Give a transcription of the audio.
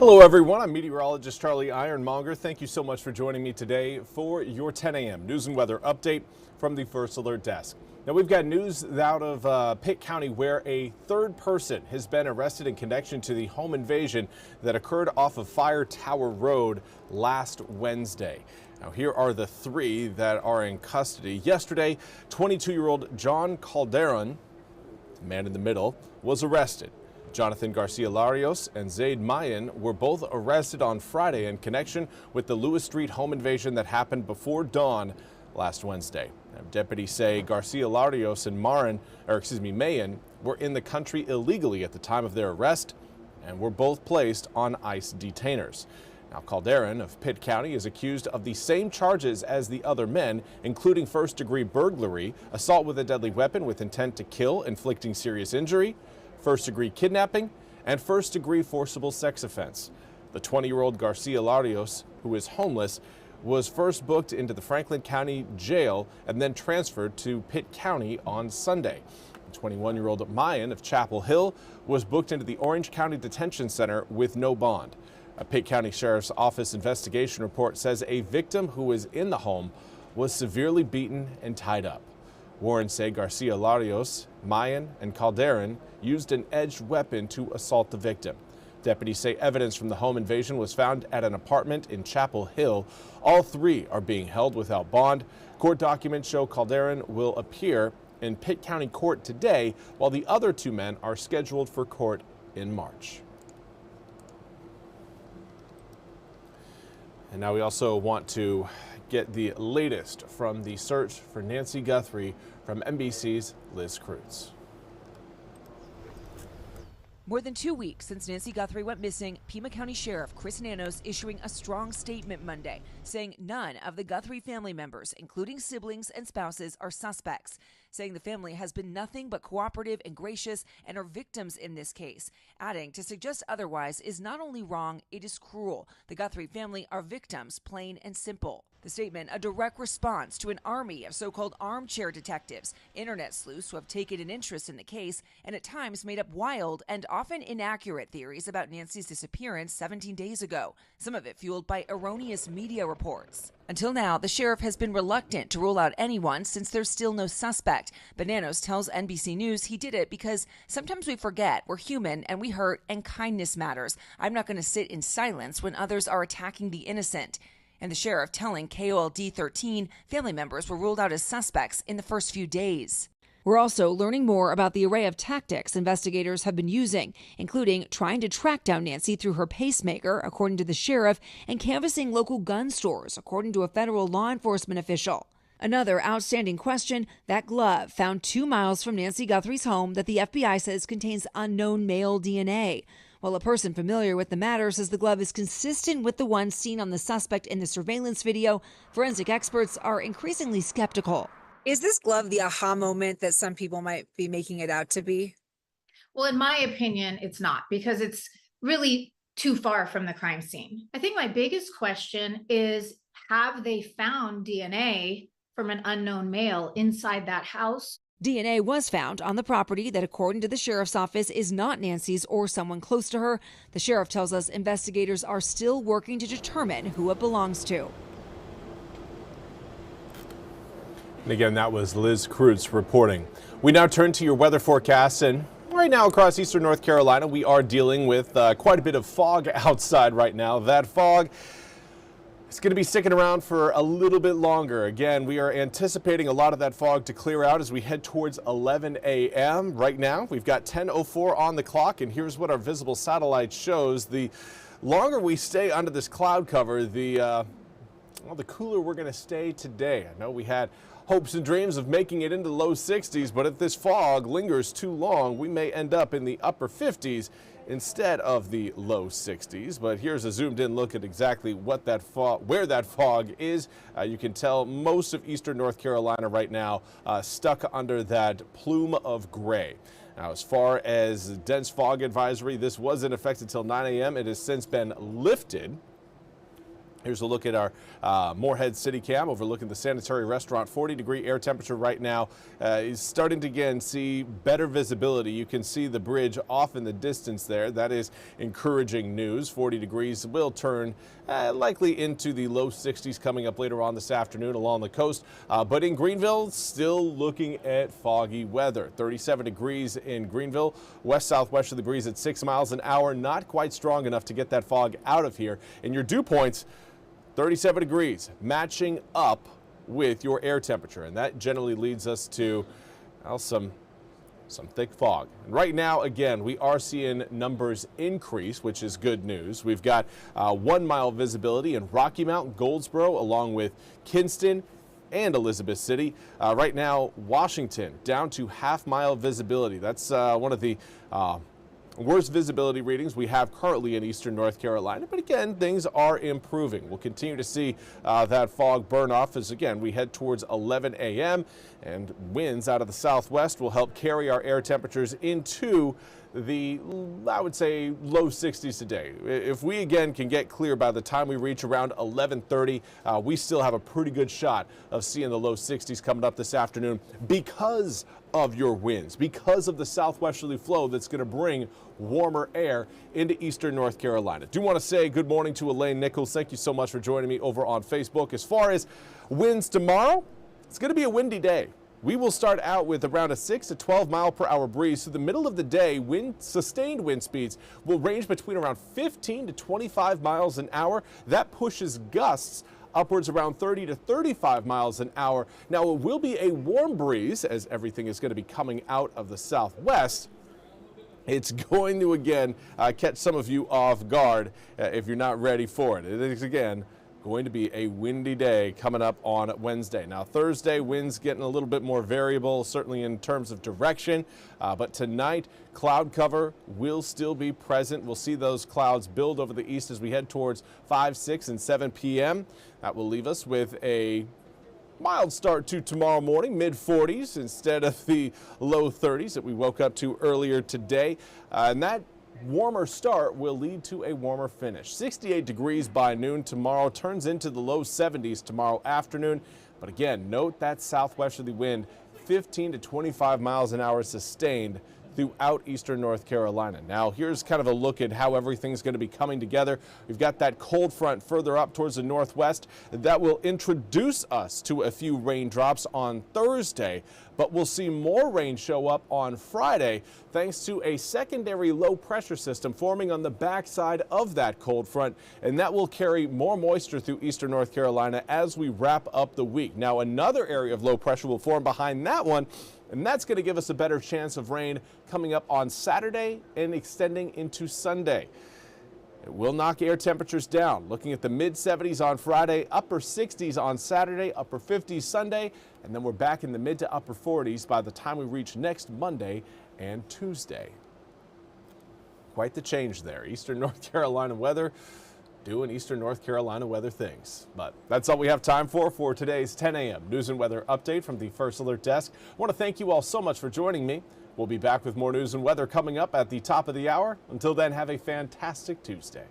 Hello everyone, I'm meteorologist Charlie Ironmonger. Thank you so much for joining me today for your 10 a.m. news and weather update from the First Alert Desk. Now we've got news out of Pitt County where a third person has been arrested in connection to the home invasion that occurred off of Fire Tower Road last Wednesday. Now here are the three that are in custody. Yesterday, 22-year-old John Calderon, the man in the middle, was arrested. Jonathan Garcia Larios and Zaid Mayan were both arrested on Friday in connection with the Lewis Street home invasion that happened before dawn last Wednesday. Now, deputies say Garcia Larios and Mayan were in the country illegally at the time of their arrest and were both placed on ICE detainers. Now, Calderon of Pitt County is accused of the same charges as the other men, including first-degree burglary, assault with a deadly weapon with intent to kill, inflicting serious injury, first-degree kidnapping, and first-degree forcible sex offense. The 20-year-old Garcia Larios, who is homeless, was first booked into the Franklin County Jail and then transferred to Pitt County on Sunday. The 21-year-old Mayan of Chapel Hill was booked into the Orange County Detention Center with no bond. A Pitt County Sheriff's Office investigation report says a victim who was in the home was severely beaten and tied up. Warrants say Garcia Larios, Mayan, and Calderon used an edged weapon to assault the victim. Deputies say evidence from the home invasion was found at an apartment in Chapel Hill. All three are being held without bond. Court documents show Calderon will appear in Pitt County Court today, while the other two men are scheduled for court in March. And now we also want to get the latest from the search for Nancy Guthrie from NBC's Liz Cruz. More than 2 weeks since Nancy Guthrie went missing, Pima County Sheriff Chris Nanos issuing a strong statement Monday, saying none of the Guthrie family members, including siblings and spouses, are suspects, saying the family has been nothing but cooperative and gracious and are victims in this case, adding to suggest otherwise is not only wrong, it is cruel. The Guthrie family are victims, plain and simple. The statement, a direct response to an army of so-called armchair detectives, internet sleuths who have taken an interest in the case and at times made up wild and often inaccurate theories about Nancy's disappearance 17 days ago, some of it fueled by erroneous media reports. Until now, the sheriff has been reluctant to rule out anyone since there's still no suspect. But Nanos tells NBC News he did it because sometimes we forget we're human and we hurt and kindness matters. I'm not going to sit in silence when others are attacking the innocent. And the sheriff telling KOLD 13 family members were ruled out as suspects in the first few days. We're also learning more about the array of tactics investigators have been using, including trying to track down Nancy through her pacemaker, according to the sheriff, and canvassing local gun stores, according to a federal law enforcement official. Another outstanding question, that glove found 2 miles from Nancy Guthrie's home that the FBI says contains unknown male DNA. While a person familiar with the matter says the glove is consistent with the one seen on the suspect in the surveillance video, forensic experts are increasingly skeptical. Is this glove the aha moment that some people might be making it out to be? Well, in my opinion, it's not, because it's really too far from the crime scene. I think my biggest question is, have they found DNA from an unknown male inside that house? DNA was found on the property that, according to the sheriff's office, is not Nancy's or someone close to her. The sheriff tells us investigators are still working to determine who it belongs to. And again, that was Liz Cruz reporting. We now turn to your weather forecast, and right now across eastern North Carolina, we are dealing with quite a bit of fog outside right now. That fog is going to be sticking around for a little bit longer. Again, we are anticipating a lot of that fog to clear out as we head towards 11 a.m. Right now, we've got 10:04 on the clock, and here's what our visible satellite shows. The longer we stay under this cloud cover, the cooler we're going to stay today. I know we had hopes and dreams of making it into the low 60s, but if this fog lingers too long, we may end up in the upper 50s instead of the low 60s. But here's a zoomed in look at exactly what that where that fog is. You can tell most of eastern North Carolina right now stuck under that plume of gray. Now, as far as dense fog advisory, this was in effect until 9 a.m. It has since been lifted. Here's a look at our Moorhead City Cam overlooking the Sanitary Restaurant. 40-degree air temperature right now. Is starting to again see better visibility. You can see the bridge off in the distance there. That is encouraging news. 40 degrees will turn likely into the low 60s coming up later on this afternoon along the coast. But in Greenville, still looking at foggy weather. 37 degrees in Greenville. West-southwesterly breeze at 6 miles an hour. Not quite strong enough to get that fog out of here. And your dew points, 37 degrees, matching up with your air temperature, and that generally leads us to, well, some thick fog. And right now, again, we are seeing numbers increase, which is good news. We've got 1 mile visibility in Rocky Mount, Goldsboro, along with Kinston and Elizabeth City. Right now, Washington down to half-mile visibility. That's one of the worst visibility readings we have currently in eastern North Carolina. But again, things are improving. We'll continue to see that fog burn off as, again, we head towards 11 a.m. and winds out of the southwest will help carry our air temperatures into the, I would say, low 60s today. If we again can get clear by the time we reach around 11:30, we still have a pretty good shot of seeing the low 60s coming up this afternoon because of your winds, because of the southwesterly flow that's going to bring warmer air into eastern North Carolina. Do want to say good morning to Elaine Nichols. Thank you so much for joining me over on Facebook. As far as winds tomorrow, it's going to be a windy day. We will start out with around a 6 to 12 mile per hour breeze. Through the middle of the day, sustained wind speeds will range between around 15 to 25 miles an hour. That pushes gusts upwards around 30 to 35 miles an hour. Now, it will be a warm breeze as everything is going to be coming out of the southwest. It's going to, again, catch some of you off guard if you're not ready for it. It is, again, going to be a windy day coming up on Wednesday. Now, Thursday, winds getting a little bit more variable, certainly in terms of direction. But tonight, cloud cover will still be present. We'll see those clouds build over the east as we head towards 5, 6, and 7 p.m. That will leave us with a mild start to tomorrow morning, mid-40s instead of the low 30s that we woke up to earlier today. And that warmer start will lead to a warmer finish. 68 degrees by noon tomorrow, turns into the low 70s tomorrow afternoon. But again, note that southwesterly wind, 15 to 25 miles an hour sustained throughout eastern North Carolina. Now, here's kind of a look at how everything's going to be coming together. We've got that cold front further up towards the northwest that will introduce us to a few raindrops on Thursday, but we'll see more rain show up on Friday thanks to a secondary low pressure system forming on the backside of that cold front, and that will carry more moisture through eastern North Carolina as we wrap up the week. Now, another area of low pressure will form behind that one, and that's going to give us a better chance of rain coming up on Saturday and extending into Sunday. It will knock air temperatures down. Looking at the mid-70s on Friday, upper 60s on Saturday, upper 50s Sunday, and then we're back in the mid to upper 40s by the time we reach next Monday and Tuesday. Quite the change there. Eastern North Carolina weather doing eastern North Carolina weather things. But that's all we have time for today's 10 a.m. news and weather update from the First Alert Desk. I want to thank you all so much for joining me. We'll be back with more news and weather coming up at the top of the hour. Until then, have a fantastic Tuesday.